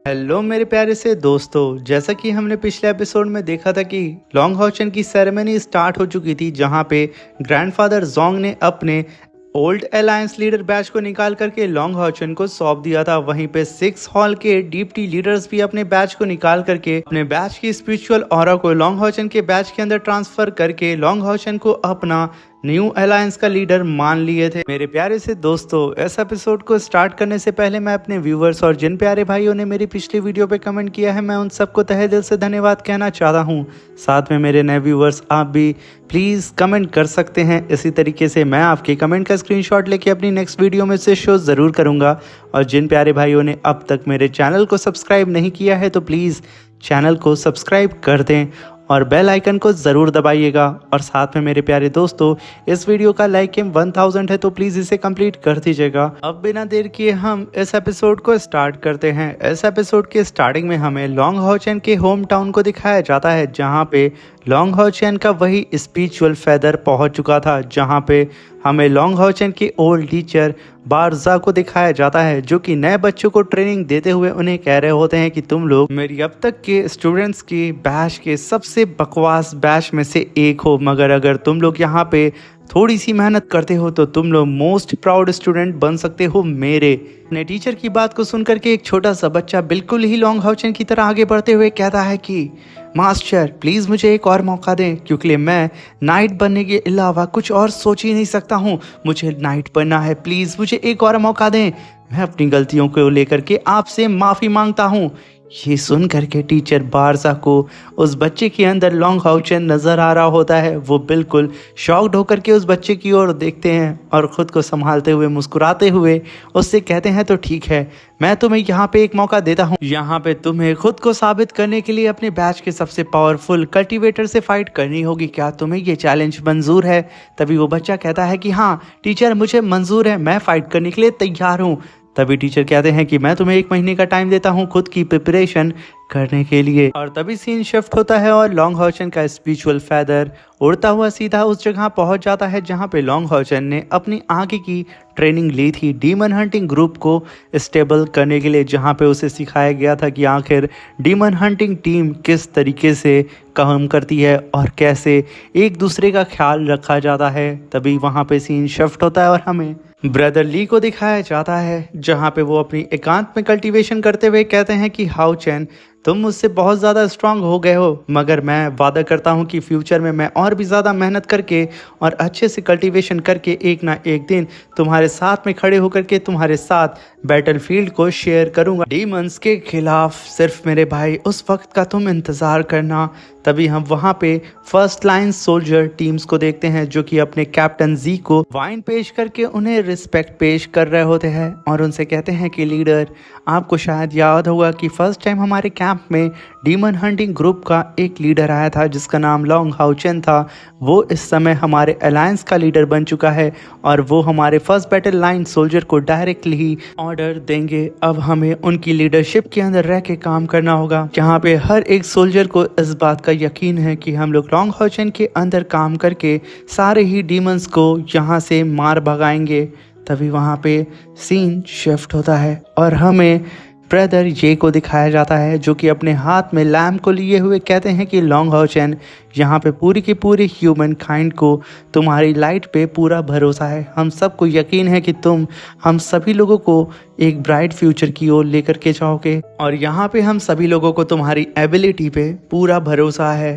Hello मेरे प्यारे से दोस्तों, जैसा कि हमने पिछले एपिसोड में देखा था कि लॉन्ग हॉचन की सेरेमनी स्टार्ट हो चुकी थी, जहां पे ग्रैंडफादर जोंग ने अपने ओल्ड अलायंस लीडर बैच को निकाल करके लॉन्ग हॉचन को सौंप दिया था। वहीं पे सिक्स हॉल के डीप टी लीडर्स भी अपने बैच को निकाल करके अपने बैच की स्पिरिचुअल ऑरा को लॉन्ग हॉचन के बैच के अंदर ट्रांसफर करके लॉन्ग हॉचन को अपना न्यू अलायंस का लीडर मान लिए थे। मेरे प्यारे से दोस्तों, इस एपिसोड को स्टार्ट करने से पहले मैं अपने व्यूवर्स और जिन प्यारे भाइयों ने मेरी पिछली वीडियो पे कमेंट किया है, मैं उन सबको तहे दिल से धन्यवाद कहना चाहता हूँ। साथ में मेरे नए व्यूवर्स, आप भी प्लीज़ कमेंट कर सकते हैं। इसी तरीके से मैं आपके कमेंट का स्क्रीनशॉट लेके अपनी नेक्स्ट वीडियो में से शो ज़रूर करूँगा। और जिन प्यारे भाइयों ने अब तक मेरे चैनल को सब्सक्राइब नहीं किया है तो प्लीज़ चैनल को सब्सक्राइब कर दें और बेल आइकन को ज़रूर दबाइएगा। और साथ में मेरे प्यारे दोस्तों, इस वीडियो का लाइक एम 1000 है तो प्लीज़ इसे कंप्लीट कर दीजिएगा। अब बिना देर किए हम इस एपिसोड को स्टार्ट करते हैं। इस एपिसोड के स्टार्टिंग में हमें लॉन्ग हॉचन के होम टाउन को दिखाया जाता है, जहां पे लॉन्ग हॉचन का वही स्पिरिचुअल फेदर पहुंच चुका था, जहां पे हमें लॉन्ग हॉचन के ओल्ड टीचर बारजा को दिखाया जाता है, जो कि नए बच्चों को ट्रेनिंग देते हुए उन्हें कह रहे होते हैं कि तुम लोग मेरी अब तक के स्टूडेंट्स के बैच के सबसे बकवास बैच में से एक हो, मगर अगर तुम लोग यहाँ पे थोड़ी सी मेहनत करते हो तो तुम लोग मोस्ट प्राउड स्टूडेंट बन सकते हो मेरे। अपने टीचर की बात को सुनकर के एक छोटा सा बच्चा बिल्कुल ही लॉन्ग हॉचन की तरह आगे बढ़ते हुए कहता है कि मास्टर प्लीज़ मुझे एक और मौका दें, क्योंकि मैं नाइट बनने के अलावा कुछ और सोच ही नहीं सकता हूँ। मुझे नाइट बनना है, प्लीज़ मुझे एक और मौका दें। मैं अपनी गलतियों को लेकर के आपसे माफ़ी मांगता हूँ। ये सुन करके टीचर बारजा को उस बच्चे के अंदर लॉन्ग हॉचन नज़र आ रहा होता है। वो बिल्कुल शॉक्ड होकर के उस बच्चे की ओर देखते हैं और ख़ुद को संभालते हुए मुस्कुराते हुए उससे कहते हैं, तो ठीक है, मैं तुम्हें यहाँ पे एक मौका देता हूँ। यहाँ पे तुम्हें खुद को साबित करने के लिए अपने बैच के सबसे पावरफुल कल्टीवेटर से फाइट करनी होगी। क्या तुम्हें ये चैलेंज मंजूर है? तभी वो बच्चा कहता है कि हाँ टीचर, मुझे मंजूर है, मैं फाइट करने के लिए तैयार हूँ। तभी टीचर कहते हैं कि मैं तुम्हें 1 महीने का टाइम देता हूँ खुद की प्रिपरेशन करने के लिए। और तभी सीन शिफ्ट होता है और लॉन्ग हॉचन का स्पिरिचुअल फेदर उड़ता हुआ सीधा उस जगह पहुंच जाता है जहां पे लॉन्ग हॉचन ने अपनी आगे की ट्रेनिंग ली थी डीमन हंटिंग ग्रुप को स्टेबल करने के लिए, जहां पे उसे सिखाया गया था कि आखिर डीमन हंटिंग टीम किस तरीके से काम करती है और कैसे एक दूसरे का ख्याल रखा जाता है। तभी वहां पे सीन शिफ्ट होता है और हमें ब्रदर ली को दिखाया जाता है, जहां पे वो अपनी एकांत में कल्टीवेशन करते हुए कहते हैं कि हाउ चैन, तुम मुझसे बहुत ज़्यादा स्ट्रांग हो गए हो, मगर मैं वादा करता हूँ कि फ्यूचर में मैं और भी ज़्यादा मेहनत करके और अच्छे से कल्टीवेशन करके एक ना एक दिन तुम्हारे साथ में खड़े होकर के तुम्हारे साथ बैटलफील्ड को शेयर करूँगा डीमंस के खिलाफ। सिर्फ मेरे भाई उस वक्त का तुम इंतज़ार करना। तभी हम वहाँ पे फर्स्ट लाइन सोल्जर टीम्स को देखते हैं, जो कि अपने कैप्टन जी को वाइन पेश करके उन्हें रिस्पेक्ट पेश कर रहे होते हैं और उनसे कहते हैं कि लीडर, आपको शायद याद होगा कि फर्स्ट टाइम हमारे कैंप में डीमन हंटिंग ग्रुप का एक लीडर आया था जिसका नाम लॉन्ग हॉचन था। वो इस समय हमारे अलायंस का लीडर बन चुका है और वो हमारे फर्स्ट बैटल लाइन सोल्जर को डायरेक्टली ही ऑर्डर देंगे। अब हमें उनकी लीडरशिप के अंदर रह के काम करना होगा, जहाँ पे हर एक सोल्जर को इस बात का यकीन है कि हम लोग लॉन्ग हॉचन के अंदर काम करके सारे ही डीमंस को यहाँ से मार भगाएंगे। तभी वहाँ पे सीन शिफ्ट होता है और हमें ब्रदर ये को दिखाया जाता है, जो कि अपने हाथ में लैम्प को लिए हुए कहते हैं कि लॉन्ग हॉचन, यहाँ पे पूरी की पूरी ह्यूमन काइंड को तुम्हारी लाइट पे पूरा भरोसा है। हम सबको यकीन है कि तुम हम सभी लोगों को एक ब्राइट फ्यूचर की ओर लेकर के जाओगे और यहाँ पे हम सभी लोगों को तुम्हारी एबिलिटी पे पूरा भरोसा है।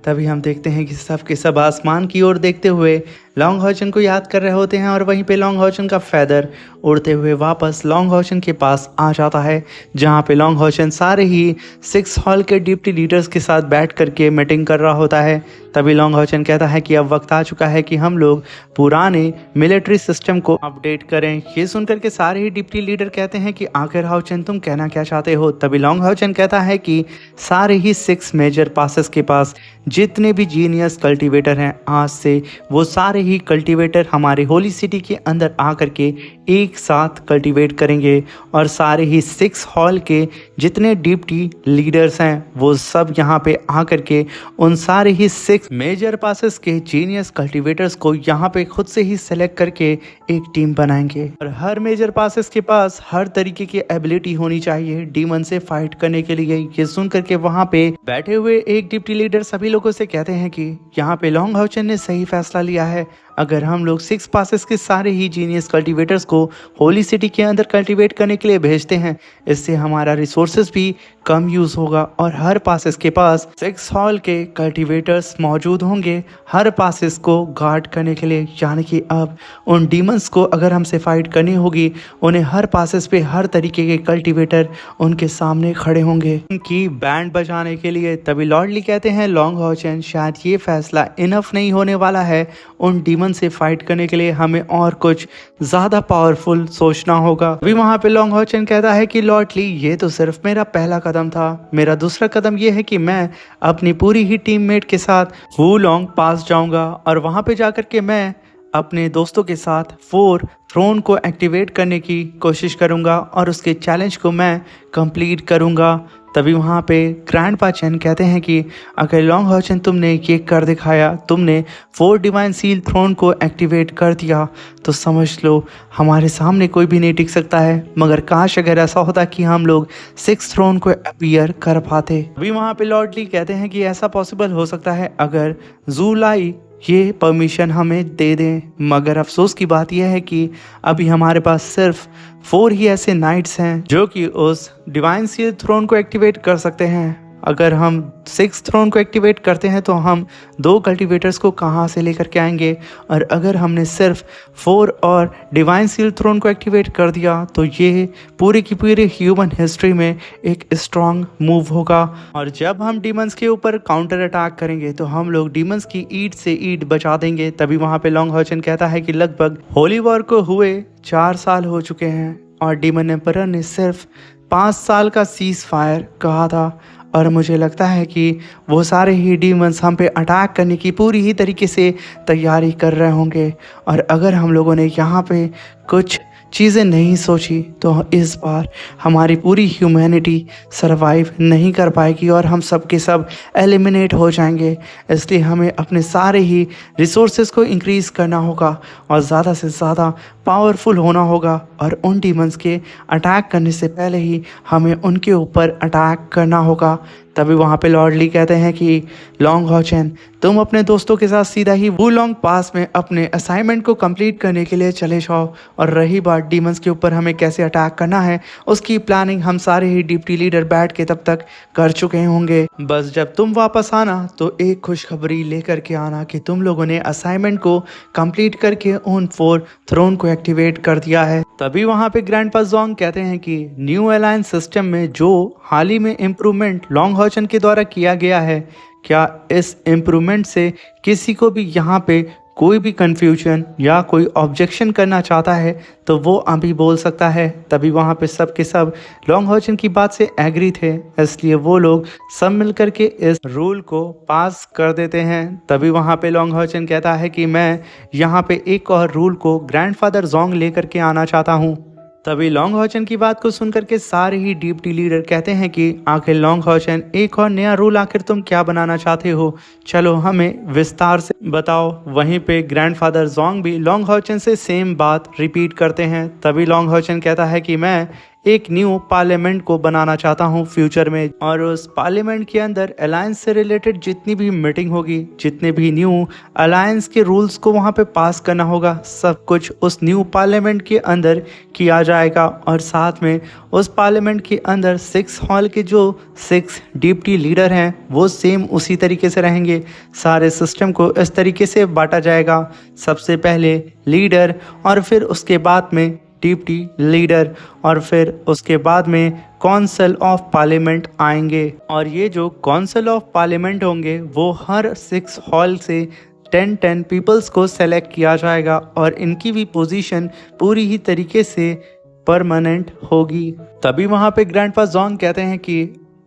तभी हम देखते हैं कि सब के सब आसमान की ओर देखते हुए लॉन्ग हॉचन को याद कर रहे होते हैं और वहीं पे लॉन्ग हॉचन का फेदर उड़ते हुए वापस लॉन्ग हॉचन के पास आ जाता है, जहां पे लॉन्ग हॉचन सारे ही 6 हॉल के डिप्टी लीडर्स के साथ बैठ करके मीटिंग कर रहा होता है। तभी लॉन्ग हॉचन कहता है कि अब वक्त आ चुका है कि हम लोग पुराने मिलिट्री सिस्टम को अपडेट करें। ये सुनकर के सारे ही डिप्टी लीडर कहते हैं कि आखिर हॉचन तुम कहना क्या चाहते हो? तभी लॉन्ग हॉचन कहता है कि सारे ही 6 मेजर पासेस के पास जितने भी जीनियस कल्टीवेटर हैं, आज से वो सारे ही कल्टीवेटर हमारे होली सिटी के अंदर आकर के एक साथ कल्टीवेट करेंगे और सारे ही 6 हॉल के जितने डिप्टी लीडर्स हैं वो सब यहाँ पे आकर के उन सारे ही 6 मेजर पासेस के जीनियस कल्टीवेटर्स को यहाँ पे खुद से ही सेलेक्ट करके एक टीम बनाएंगे। और हर मेजर पासेस के पास हर तरीके की एबिलिटी होनी चाहिए डीमन से फाइट करने के लिए। ये सुन करके वहाँ पे बैठे हुए एक डिप्टी लीडर सभी लोगों से कहते हैं कि यहाँ पे लॉन्ग हाउचन ने सही फैसला लिया है। अगर हम लोग 6 पासेस के सारे ही जीनियस कल्टीवेटर्स को होली सिटी के अंदर कल्टीवेट करने के लिए भेजते हैं, इससे हमारा रिसोर्सेज भी कम यूज होगा और हर पासेस के पास 6 हॉल के कल्टीवेटर्स मौजूद होंगे हर पासेस को गार्ड करने के लिए। यानी कि अब उन डीमंस को अगर हमसे फाइट करनी होगी, उन्हें हर पासेस पे हर तरीके के कल्टीवेटर उनके सामने खड़े होंगे उनकी बैंड बजाने के लिए। तभी लॉर्डली कहते हैं लॉन्ग हाउचन शायद ये फैसला इनफ नहीं होने वाला है, उन डीमन से फाइट करने के लिए हमें और कुछ ज्यादा पावरफुल सोचना होगा। अभी वहां पे लॉन्ग हाउचन कहता है कि लॉर्डली ये तो सिर्फ मेरा पहला कदम था, मेरा दूसरा कदम ये है कि मैं अपनी पूरी ही टीममेट के साथ वुलोंग पास जाऊंगा और वहां पे जाकर के मैं अपने दोस्तों के साथ 4 थ्रोन को एक्टिवेट करने की कोशिश करूंगा और उसके चैलेंज को मैं कंप्लीट करूंगा। तभी वहाँ पे ग्रैंडपा चेन कहते हैं कि अगर लॉन्ग हाउचन तुमने ये कर दिखाया, तुमने 4 डिवाइन सील थ्रोन को एक्टिवेट कर दिया, तो समझ लो हमारे सामने कोई भी नहीं टिक सकता है। मगर काश अगर ऐसा होता कि हम लोग 6 थ्रोन को अपीयर कर पाते। अभी वहाँ पे लॉर्डली कहते हैं कि ऐसा पॉसिबल हो सकता है अगर ज़ूलाई ये परमिशन हमें दे दें। मगर अफसोस की बात यह है कि अभी हमारे पास सिर्फ 4 ही ऐसे नाइट्स हैं जो कि उस डिवाइन सील थ्रोन को एक्टिवेट कर सकते हैं। अगर हम 6 थ्रोन को एक्टिवेट करते हैं तो हम 2 कल्टीवेटर्स को कहाँ से लेकर के आएंगे, और अगर हमने सिर्फ 4 और डिवाइन सील थ्रोन को एक्टिवेट कर दिया तो ये पूरी की पूरी ह्यूमन हिस्ट्री में एक स्ट्रॉन्ग मूव होगा। और जब हम डीमंस के ऊपर काउंटर अटैक करेंगे तो हम लोग डीमंस की ईंट से ईंट बचा देंगे। तभी वहाँ पे लॉन्ग हाउचन कहता है कि लगभग होली वॉर को हुए 4 साल हो चुके हैं और डीमन एम्परर ने सिर्फ 5 साल का सीज फायर कहा था, और मुझे लगता है कि वो सारे ही डीमंस हम पे अटैक करने की पूरी ही तरीके से तैयारी कर रहे होंगे। और अगर हम लोगों ने यहाँ पे कुछ चीज़ें नहीं सोची तो इस बार हमारी पूरी ह्यूमैनिटी सरवाइव नहीं कर पाएगी और हम सब के सब एलिमिनेट हो जाएंगे। इसलिए हमें अपने सारे ही रिसोर्सेज को इंक्रीज़ करना होगा और ज़्यादा से ज़्यादा पावरफुल होना होगा, और उन डीमंस के अटैक करने से पहले ही हमें उनके ऊपर अटैक करना होगा। तभी वहाँ पे लॉर्डली कहते हैं कि लॉन्ग हाउचन तुम अपने दोस्तों के साथ सीधा ही वुलोंग पास में अपने असाइनमेंट को कंप्लीट करने के लिए चले जाओ, और रही बात डीमंस के ऊपर हमें कैसे अटैक करना है उसकी प्लानिंग हम सारे ही डिप्टी लीडर बैठ के तब तक कर चुके होंगे। बस जब तुम वापस आना तो एक खुशखबरी लेकर के आना कि तुम लोगों ने असाइनमेंट को कंप्लीट करके उन 4 थ्रोन को एक्टिवेट कर दिया है। तभी वहाँ पे ग्रैंडपा ज़ोंग कहते हैं कि न्यू अलायंस सिस्टम में जो हाल ही में इम्प्रूवमेंट लॉन्ग हाउचन के द्वारा किया गया है, क्या इस इम्प्रूवमेंट से किसी को भी यहाँ पे कोई भी कन्फ्यूजन या कोई ऑब्जेक्शन करना चाहता है तो वो अभी बोल सकता है। तभी वहाँ पे सब के सब लॉन्ग हाउचन की बात से एग्री थे, इसलिए वो लोग सब मिलकर के इस रूल को पास कर देते हैं। तभी वहाँ पे लॉन्ग हाउचन कहता है कि मैं यहाँ पे एक और रूल को ग्रैंडफादर ज़ोंग लेकर के आना चाहता हूँ। तभी लॉन्ग हाउचन की बात को सुनकर के सारे ही डिप्टी लीडर कहते हैं कि आखिर लॉन्ग हाउचन एक और नया रूल आखिर तुम क्या बनाना चाहते हो, चलो हमें विस्तार से बताओ। वहीं पे ग्रैंडफादर ज़ोंग भी लॉन्ग हाउचन से सेम बात रिपीट करते हैं। तभी लॉन्ग हाउचन कहता है कि मैं एक न्यू पार्लियामेंट को बनाना चाहता हूँ फ्यूचर में, और उस पार्लियामेंट के अंदर अलायंस से रिलेटेड जितनी भी मीटिंग होगी, जितने भी न्यू अलायंस के रूल्स को वहाँ पे पास करना होगा, सब कुछ उस न्यू पार्लियामेंट के अंदर किया जाएगा। और साथ में उस पार्लियामेंट के अंदर 6 हॉल के जो 6 डिप्टी लीडर हैं वो सेम उसी तरीके से रहेंगे। सारे सिस्टम को इस तरीके से बांटा जाएगा, सबसे पहले लीडर और फिर उसके बाद में डिप्टी लीडर और फिर उसके बाद में काउंसिल ऑफ पार्लियामेंट आएंगे। और ये जो काउंसिल ऑफ पार्लियामेंट होंगे वो हर 6 हॉल से 10 पीपल्स को सेलेक्ट किया जाएगा, और इनकी भी पोजीशन पूरी ही तरीके से परमानेंट होगी। तभी वहाँ पे ग्रैंडपा ज़ोंग कहते हैं कि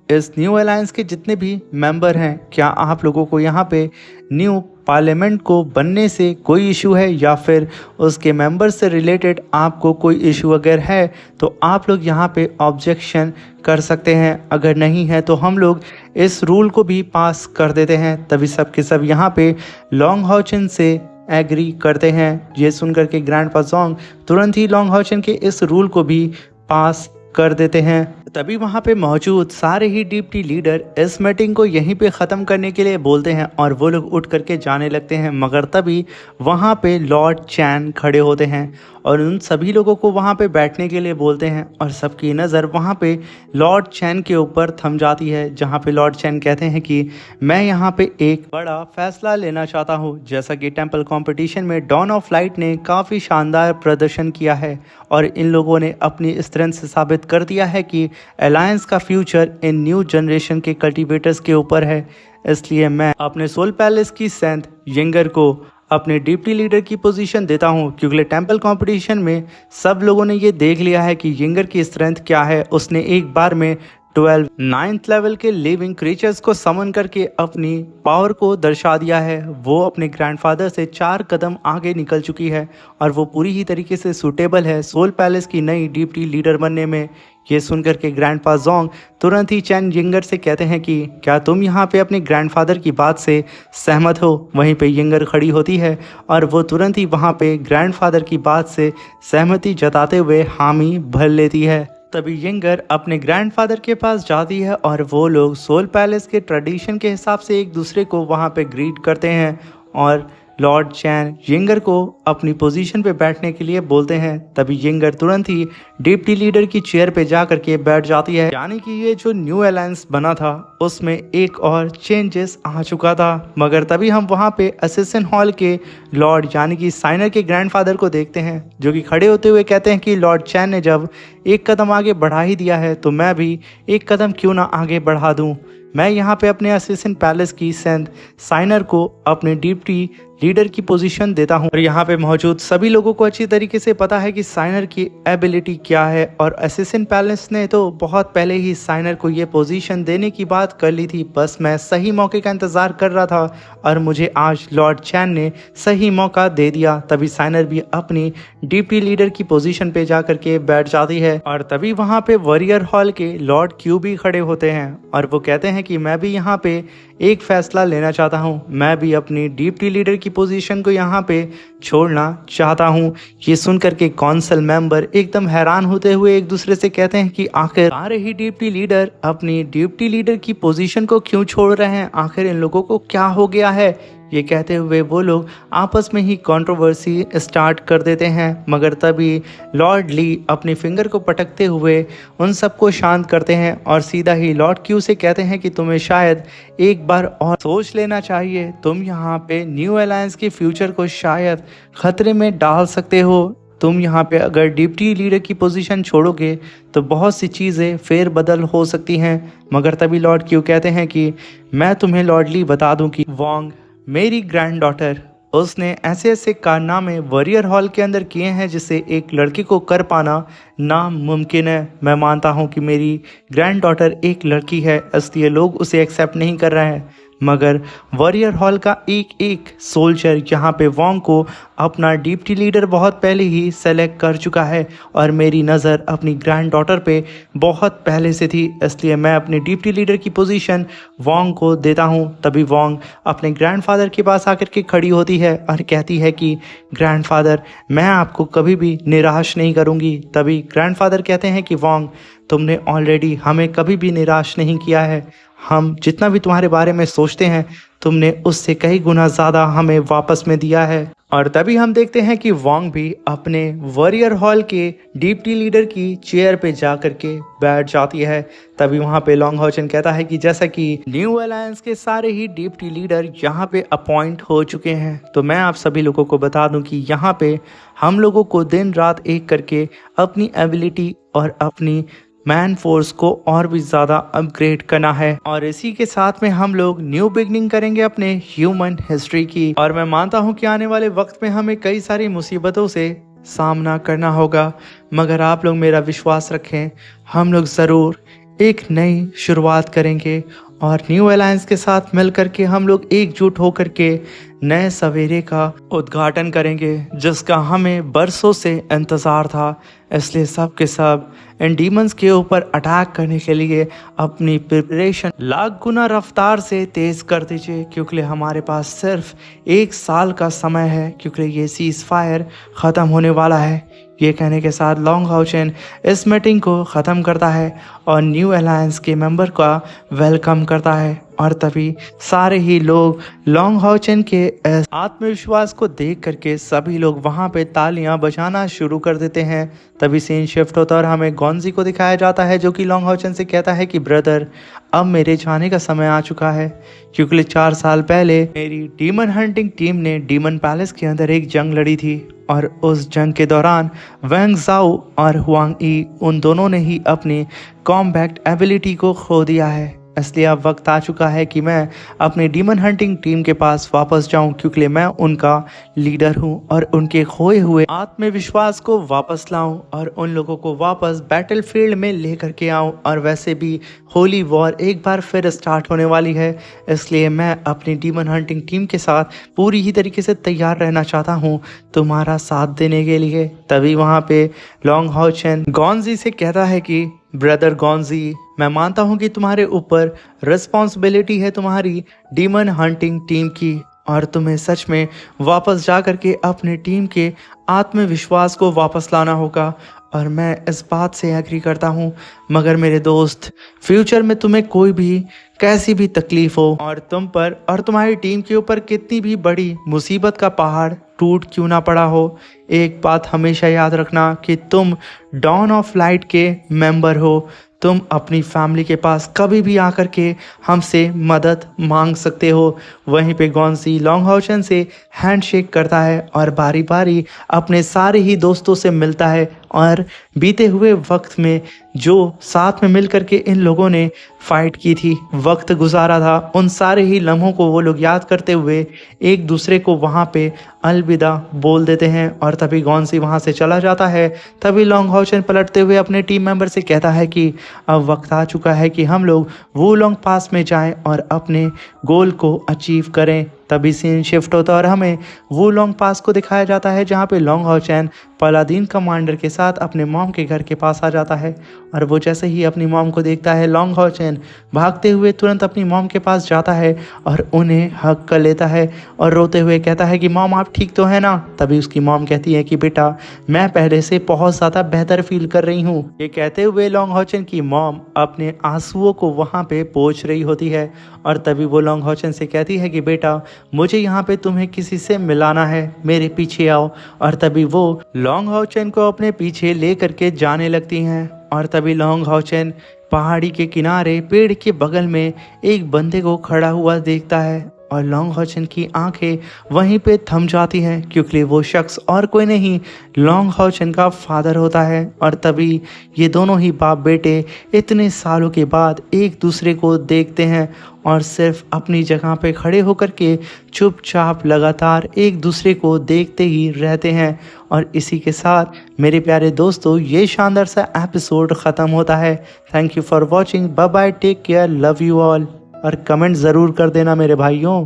इस न्यू अलायंस के जितने भी मेंबर हैं, क्या आप लोगों को यहाँ पे न्यू पार्लियामेंट को बनने से कोई इशू है या फिर उसके मेंबर से रिलेटेड आपको कोई इशू अगर है तो आप लोग यहाँ पे ऑब्जेक्शन कर सकते हैं। अगर नहीं है तो हम लोग इस रूल को भी पास कर देते हैं। तभी सब के सब यहाँ पे लॉन्ग हॉचन से एग्री करते हैं। ये सुनकर के ग्रैंडपा ज़ोंग तुरंत ही लॉन्ग हॉचन के इस रूल को भी पास कर देते हैं। तभी वहाँ पे मौजूद सारे ही डिप्टी लीडर इस मीटिंग को यहीं पे ख़त्म करने के लिए बोलते हैं और वो लोग उठ करके जाने लगते हैं। मगर तभी वहाँ पे लॉर्ड चैन खड़े होते हैं और उन सभी लोगों को वहाँ पे बैठने के लिए बोलते हैं और सबकी नज़र वहाँ पे लॉर्ड चैन के ऊपर थम जाती है, जहाँ पे लॉर्ड चैन कहते हैं कि मैं यहाँ पे एक बड़ा फैसला लेना चाहता हूँ। जैसा कि टेम्पल कंपटीशन में डॉन ऑफ लाइट ने काफ़ी शानदार प्रदर्शन किया है और इन लोगों ने अपनी स्ट्रेंथ से साबित कर दिया है कि अलायंस का फ्यूचर इन न्यू जनरेशन के कल्टीवेटर्स के ऊपर है। इसलिए मैं अपने सोल पैलेस की सेंथ यंगर को अपने डिप्टी लीडर की पोजीशन देता हूं, क्योंकि टेम्पल कंपटीशन में सब लोगों ने ये देख लिया है कि यंगर की स्ट्रेंथ क्या है। उसने एक बार में 12 9th लेवल के लिविंग क्रीचर्स को समन करके अपनी पावर को दर्शा दिया है। वो अपने ग्रैंडफादर से 4 कदम आगे निकल चुकी है और वो पूरी ही तरीके से सूटेबल है सोल पैलेस की नई डिप्टी लीडर बनने में। ये सुनकर के ग्रैंडपा ज़ोंग तुरंत ही चैन यंगर से कहते हैं कि क्या तुम यहाँ पे अपने ग्रैंडफादर की बात से सहमत हो। वहीं पे यंगर खड़ी होती है और वो तुरंत ही वहाँ पे ग्रैंडफादर की बात से सहमति जताते हुए हामी भर लेती है। तभी यंगर अपने ग्रैंडफादर के पास जाती है और वो लोग सोल पैलेस के ट्रेडिशन के हिसाब से एक दूसरे को वहाँ पे ग्रीट करते हैं और लॉर्ड चैन यंगर को अपनी पोजीशन पे बैठने के लिए बोलते हैं। तभी यंगर तुरंत ही डिप्टी लीडर की चेयर पे जा करके बैठ जाती है। यानी कि ये जो न्यू अलायंस बना था उसमें एक और चेंजेस आ चुका था। मगर तभी हम वहाँ पे असिस्टेंट हॉल के लॉर्ड यानी कि साइनर के ग्रैंडफादर को देखते हैं, जो कि खड़े होते हुए कहते हैं कि लॉर्ड चैन ने जब एक कदम आगे बढ़ा ही दिया है तो मैं भी एक कदम क्यों ना आगे बढ़ा दूं। मैं यहाँ पे अपने असिस्टेंट पैलेस की सेंथ साइनर को अपने डिप्टी लीडर की पोजीशन देता हूँ। और यहाँ पे मौजूद सभी लोगों को अच्छी तरीके से पता है कि साइनर की एबिलिटी क्या है और असिस्टेंट पैलेस ने तो बहुत पहले ही साइनर को ये पोजीशन देने की बात कर ली थी। बस मैं सही मौके का इंतज़ार कर रहा था और मुझे आज लॉर्ड चैन ने सही मौका दे दिया। तभी साइनर भी अपनी डिप्टी लीडर की पोजीशन पे जा करके बैठ जाती है और तभी वहाँ पे वॉरियर हॉल के लॉर्ड क्यू भी खड़े होते हैं और वो कहते हैं कि मैं भी यहाँ पे एक फैसला लेना चाहता हूँ। मैं भी अपनी डिप्टी लीडर की पोजीशन को यहाँ पे छोड़ना चाहता हूँ। ये सुनकर के काउंसिल मेंबर एकदम हैरान होते हुए एक दूसरे से कहते हैं कि आखिर सारे ही डिप्टी लीडर अपनी डिप्टी लीडर की पोजीशन को क्यों छोड़ रहे हैं, आखिर इन लोगों को क्या हो गया है। ये कहते हुए वो लोग आपस में ही कंट्रोवर्सी स्टार्ट कर देते हैं। मगर तभी लॉर्ड ली अपने फिंगर को पटकते हुए उन सबको शांत करते हैं और सीधा ही लॉर्ड क्यू से कहते हैं कि तुम्हें शायद एक बार और सोच लेना चाहिए। तुम यहाँ पे न्यू अलायंस के फ्यूचर को शायद खतरे में डाल सकते हो। तुम यहाँ पे अगर डिप्टी लीडर की पोजीशन छोड़ोगे तो बहुत सी चीज़ें फेर बदल हो सकती हैं। मगर तभी लॉर्ड क्यू कहते हैं कि मैं तुम्हें लॉर्ड ली बता दूं कि वोंग मेरी ग्रैंड डॉटर, उसने ऐसे ऐसे कारनामे वॉरियर हॉल के अंदर किए हैं जिसे एक लड़की को कर पाना नामुमकिन है। मैं मानता हूं कि मेरी ग्रैंड डॉटर एक लड़की है, इसलिए लोग उसे एक्सेप्ट नहीं कर रहे हैं। मगर वॉरियर हॉल का एक एक सोल्जर यहाँ पे वोंग को अपना डिप्टी लीडर बहुत पहले ही सेलेक्ट कर चुका है और मेरी नज़र अपनी ग्रैंड डॉटर पे बहुत पहले से थी, इसलिए मैं अपने डिप्टी लीडर की पोजीशन वोंग को देता हूँ। तभी वोंग अपने ग्रैंडफादर के पास आकर के खड़ी होती है और कहती है कि ग्रैंडफादर, मैं आपको कभी भी निराश नहीं करूँगी। तभी ग्रैंडफादर कहते हैं कि वोंग, तुमने ऑलरेडी हमें कभी भी निराश नहीं किया है। हम जितना भी तुम्हारे बारे में सोचते हैं तुमने उससे कई गुना ज़्यादा हमें वापस में दिया है। और तभी हम देखते हैं कि वोंग भी अपने वॉरियर हॉल के डिप्टी लीडर की चेयर पे जा करके बैठ जाती है। तभी वहाँ पे लॉन्ग हॉचन कहता है कि जैसा कि न्यू अलायंस के सारे ही डिप्टी लीडर यहाँ पे अपॉइंट हो चुके हैं, तो मैं आप सभी लोगों को बता दूं कि यहाँ पे हम लोगों को दिन रात एक करके अपनी एबिलिटी और अपनी मैन फोर्स को और भी ज़्यादा अपग्रेड करना है और इसी के साथ में हम लोग न्यू बिगनिंग करेंगे अपने ह्यूमन हिस्ट्री की। और मैं मानता हूँ कि आने वाले वक्त में हमें कई सारी मुसीबतों से सामना करना होगा, मगर आप लोग मेरा विश्वास रखें, हम लोग ज़रूर एक नई शुरुआत करेंगे और न्यू अलायंस के साथ मिलकर के हम लोग एकजुट होकर के नए सवेरे का उद्घाटन करेंगे, जिसका हमें बरसों से इंतज़ार था। इसलिए सब के सब इन डीमंस के ऊपर अटैक करने के लिए अपनी प्रिपरेशन लाख गुना रफ्तार से तेज़ कर दीजिए, क्योंकि हमारे पास सिर्फ 1 साल का समय है, क्योंकि ये सीज़ फायर ख़त्म होने वाला है। ये कहने के साथ लॉन्ग हाउचेन इस मीटिंग को ख़त्म करता है और न्यू अलायंस के मेंबर का वेलकम करता है। और तभी सारे ही लोग लॉन्ग हाउचेन के इस आत्मविश्वास को देख करके सभी लोग वहाँ पे तालियां बजाना शुरू कर देते हैं। तभी सीन शिफ्ट होता है और हमें गॉन्जी को दिखाया जाता है, जो कि लॉन्ग हाउचेन से कहता है कि ब्रदर, अब मेरे जाने का समय आ चुका है, क्योंकि 4 साल पहले मेरी डीमन हंटिंग टीम ने डीमन पैलेस के अंदर एक जंग लड़ी थी और उस जंग के दौरान वैंग ज़ाओ और हुआंग ई उन दोनों ने ही अपनी कॉम्बैट एबिलिटी को खो दिया है। इसलिए अब वक्त आ चुका है कि मैं अपनी डीमन हंटिंग टीम के पास वापस जाऊं, क्योंकि मैं उनका लीडर हूं और उनके खोए हुए आत्मविश्वास को वापस लाऊं और उन लोगों को वापस बैटलफील्ड में लेकर के आऊं। और वैसे भी होली वॉर एक बार फिर स्टार्ट होने वाली है, इसलिए मैं अपनी डीमन हंटिंग टीम के साथ पूरी ही तरीके से तैयार रहना चाहता हूँ तुम्हारा साथ देने के लिए। तभी वहाँ पे लॉन्ग हाउचेन गॉन्जी से कहता है कि ब्रदर गॉन्जी, मैं मानता हूँ कि तुम्हारे ऊपर रिस्पॉन्सिबिलिटी है तुम्हारी डीमन हंटिंग टीम की, और तुम्हें सच में वापस जा कर के अपने टीम के आत्मविश्वास को वापस लाना होगा। और मैं इस बात से एग्री करता हूँ, मगर मेरे दोस्त, फ्यूचर में तुम्हें कोई भी कैसी भी तकलीफ हो और तुम पर और तुम्हारी टीम के ऊपर कितनी भी बड़ी मुसीबत का पहाड़ टूट क्यों ना पड़ा हो, एक बात हमेशा याद रखना कि तुम डॉन ऑफ लाइट के मेंबर हो। तुम अपनी फैमिली के पास कभी भी आकर के हमसे मदद मांग सकते हो। वहीं पे गॉन्जी लॉन्ग हाउचेन से हैंडशेक करता है और बारी बारी अपने सारे ही दोस्तों से मिलता है और बीते हुए वक्त में जो साथ में मिल करके इन लोगों ने फाइट की थी, वक्त गुजारा था, उन सारे ही लम्हों को वो लोग याद करते हुए एक दूसरे को वहाँ पे अलविदा बोल देते हैं। और तभी गॉन्जी वहाँ से चला जाता है। तभी लॉन्ग हाउचेन पलटते हुए अपने टीम मेंबर से कहता है कि अब वक्त आ चुका है कि हम लोग वो लॉन्ग पास में जाएं और अपने गोल को अचीव करें। तभी सीन शिफ्ट होता है और हमें वो लॉन्ग पास को दिखाया जाता है, जहाँ पे लॉन्ग हाउचेन पलादीन कमांडर के साथ अपने मॉम के घर के पास आ जाता है। और वो जैसे ही अपनी मॉम को देखता है, लॉन्ग हाउचेन भागते हुए तुरंत अपनी मॉम के पास जाता है और उन्हें हक कर लेता है और रोते हुए कहता है कि मॉम, आप ठीक तो है ना। तभी उसकी मॉम कहती है कि बेटा, मैं पहले से बहुत ज़्यादा बेहतर फील कर रही हूँ। ये कहते हुए लॉन्ग हाउचेन की मॉम अपने आंसुओं को वहाँ पे पोंछ रही होती है और तभी वो लॉन्ग हाउचेन से कहती है कि बेटा, मुझे यहाँ पे तुम्हें किसी से मिलाना है, मेरे पीछे आओ। और तभी वो लॉन्ग हाउचेन को अपने पीछे ले करके जाने लगती हैं। और तभी लॉन्ग हाउचेन पहाड़ी के किनारे पेड़ के बगल में एक बंदे को खड़ा हुआ देखता है और लॉन्ग हाउचेन की आंखें वहीं पे थम जाती हैं, क्योंकि वो शख्स और कोई नहीं, लॉन्ग हाउचेन का फादर होता है। और तभी ये दोनों ही बाप बेटे इतने सालों के बाद एक दूसरे को देखते हैं और सिर्फ अपनी जगह पे खड़े होकर के चुपचाप लगातार एक दूसरे को देखते ही रहते हैं। और इसी के साथ मेरे प्यारे दोस्तों, ये शानदार सा एपिसोड ख़त्म होता है। Thank you for watching, bye bye, take care, love you all. और कमेंट ज़रूर कर देना मेरे भाइयों।